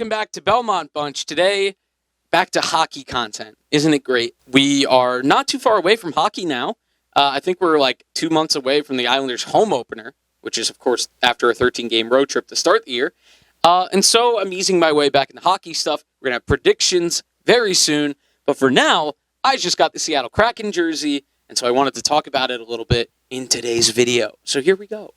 welcome back to Belmont Bunch. Today, back to hockey content. Isn't it great? We are not too far away from hockey now. I think we're like 2 months away from the Islanders' home opener, which is, of course, after a 13-game road trip to start the year. And so I'm easing my way back into hockey stuff. We're going to have predictions very soon. But for now, I just got the Seattle Kraken jersey, and so I wanted to talk about it a little bit in today's video. So here we go.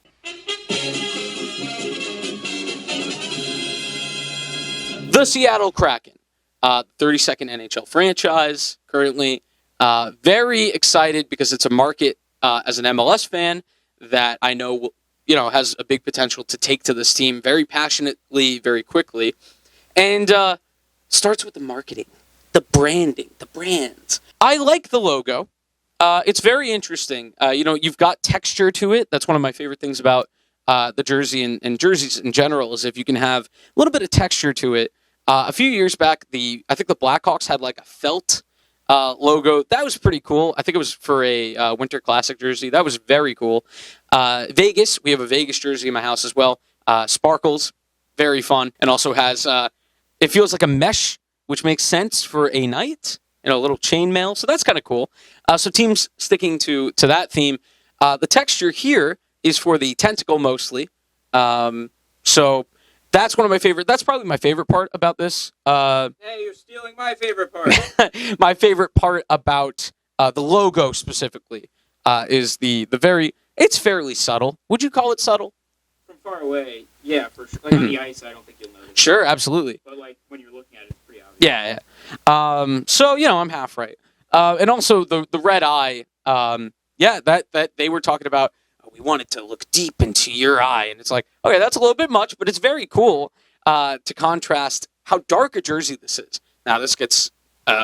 The Seattle Kraken, 32nd NHL franchise currently. Very excited because it's a market as an MLS fan that I know has a big potential to take to this team very passionately, very quickly. And starts with the marketing, the branding, the brands. I like the logo. It's very interesting. You've got texture to it. That's one of my favorite things about the jersey and jerseys in general is if you can have a little bit of texture to it. A few years back, I think the Blackhawks had like a felt logo. That was pretty cool. I think it was for a Winter Classic jersey. That was very cool. Vegas, we have a Vegas jersey in my house as well. Sparkles, very fun, and also has it feels like a mesh, which makes sense for a night. A little chainmail, so that's kind of cool. So teams sticking to that theme. The texture here is for the tentacle mostly. So that's one of my favorite. That's probably my favorite part about this. Hey, you're stealing my favorite part. My favorite part about the logo specifically is the very. It's fairly subtle. Would you call it subtle? From far away, yeah, for sure. Like on the ice, I don't think you'll notice. Sure, absolutely. But like when you're looking at it, it's pretty obvious. Yeah. So I'm half right. And also the red eye. That they were talking about. We want it to look deep into your eye, and it's like, okay, that's a little bit much, but it's very cool to contrast how dark a jersey this is. Now, this gets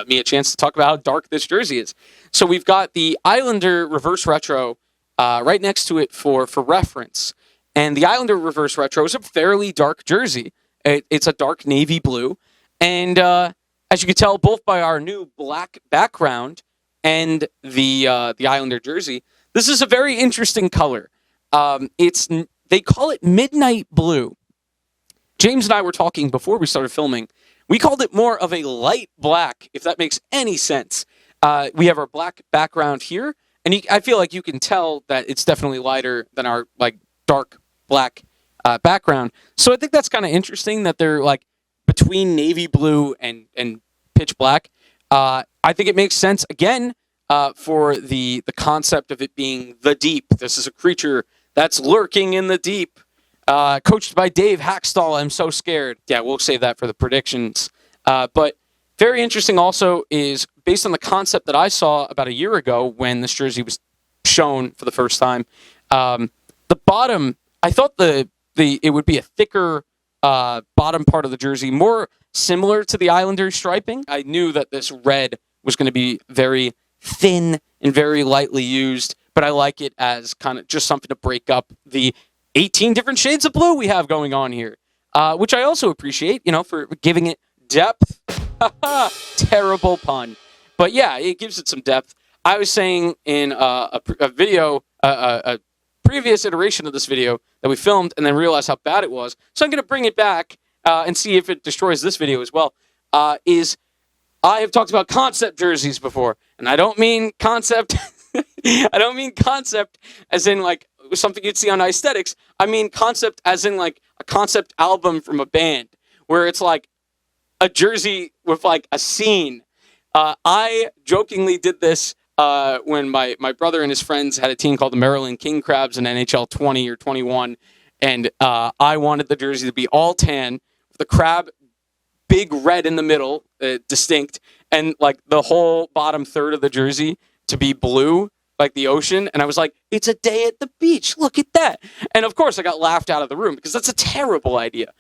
me a chance to talk about how dark this jersey is. So we've got the Islander reverse retro right next to it for reference, and the Islander reverse retro is a fairly dark jersey. It's a dark navy blue, and as you can tell, both by our new black background and the Islander jersey, this is a very interesting color. They call it midnight blue. James and I were talking before we started filming. We called it more of a light black, if that makes any sense. We have our black background here, and I feel like you can tell that it's definitely lighter than our dark black background. So I think that's kind of interesting that they're between navy blue and pitch black. I think it makes sense again. For the concept of it being the deep. This is a creature that's lurking in the deep. Coached by Dave Hackstall, I'm so scared. Yeah, we'll save that for the predictions. But very interesting also is based on the concept that I saw about a year ago when this jersey was shown for the first time. The bottom, I thought it would be a thicker bottom part of the jersey, more similar to the Islanders striping. I knew that this red was going to be very thin and very lightly used, but I like it as kind of just something to break up the 18 different shades of blue we have going on here, which I also appreciate, for giving it depth. Terrible pun. But yeah, it gives it some depth. I was saying in a video, a previous iteration of this video that we filmed and then realized how bad it was, so I'm going to bring it back and see if it destroys this video as well, I have talked about concept jerseys before, and I don't mean concept. I don't mean concept as in something you'd see on Aesthetics. I mean concept as in a concept album from a band where it's a jersey with a scene. I jokingly did this when my brother and his friends had a team called the Maryland King Crabs in NHL 20 or 21, and I wanted the jersey to be all tan with the crab big red in the middle, distinct, and the whole bottom third of the jersey to be blue, like the ocean. And I was like, it's a day at the beach. Look at that. And of course, I got laughed out of the room because that's a terrible idea.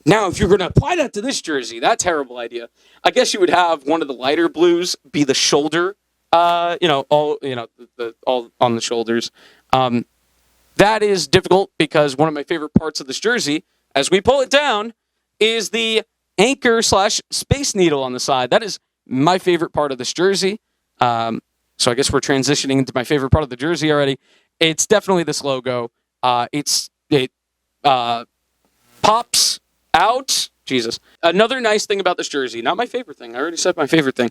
Now, if you're going to apply that to this jersey, that terrible idea, I guess you would have one of the lighter blues be the shoulder, all on the shoulders. That is difficult because one of my favorite parts of this jersey, as we pull it down, is the anchor / space needle on the side. That is my favorite part of this jersey. So I guess we're transitioning into my favorite part of the jersey already. It's definitely this logo. It pops out Jesus. Another nice thing about this jersey, not my favorite thing. I already said my favorite thing.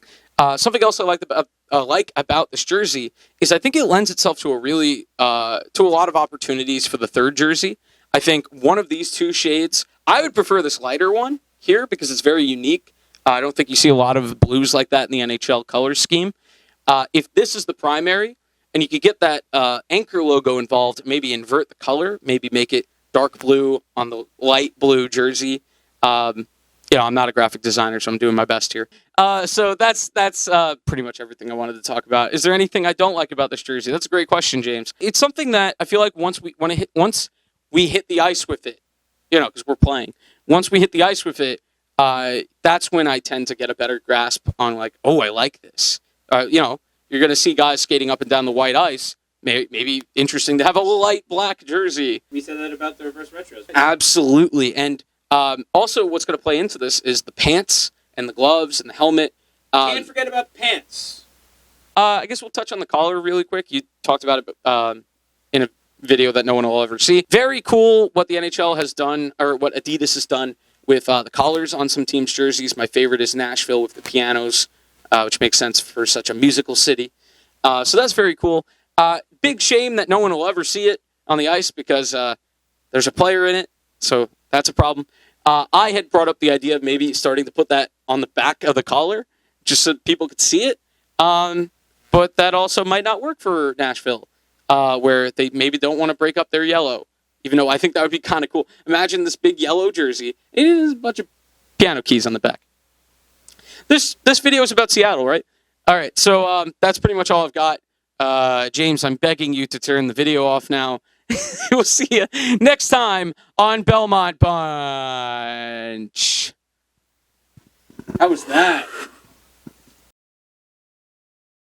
Something else I like about this jersey is I think it lends itself to to a lot of opportunities for the third jersey. I think one of these two shades, I would prefer this lighter one here because it's very unique. I don't think you see a lot of blues like that in the NHL color scheme. If this is the primary, and you could get that anchor logo involved, maybe invert the color, maybe make it dark blue on the light blue jersey. I'm not a graphic designer, so I'm doing my best here. So that's pretty much everything I wanted to talk about. Is there anything I don't like about this jersey? That's a great question, James. It's something that I feel like once we hit the ice with it, because we're playing. Once we hit the ice with it, that's when I tend to get a better grasp on like, oh, I like this. You're going to see guys skating up and down the white ice. Maybe interesting to have a light black jersey. We said that about the reverse retros. Absolutely. And also what's going to play into this is the pants and the gloves and the helmet. Can't forget about pants. I guess we'll touch on the collar really quick. You talked about it in a video that no one will ever see. Very cool what the NHL has done, or what Adidas has done with the collars on some teams' jerseys. My favorite is Nashville with the pianos, which makes sense for such a musical city. So that's very cool. Big shame that no one will ever see it on the ice because there's a player in it, so that's a problem. I had brought up the idea of maybe starting to put that on the back of the collar just so people could see it, but that also might not work for Nashville, where they maybe don't want to break up their yellow, even though I think that would be kind of cool. Imagine this big yellow jersey. It is a bunch of piano keys on the back. This video is about Seattle, right? All right, so that's pretty much all I've got. James, I'm begging you to turn the video off now. We'll see you next time on Belmont Bunch. How was that?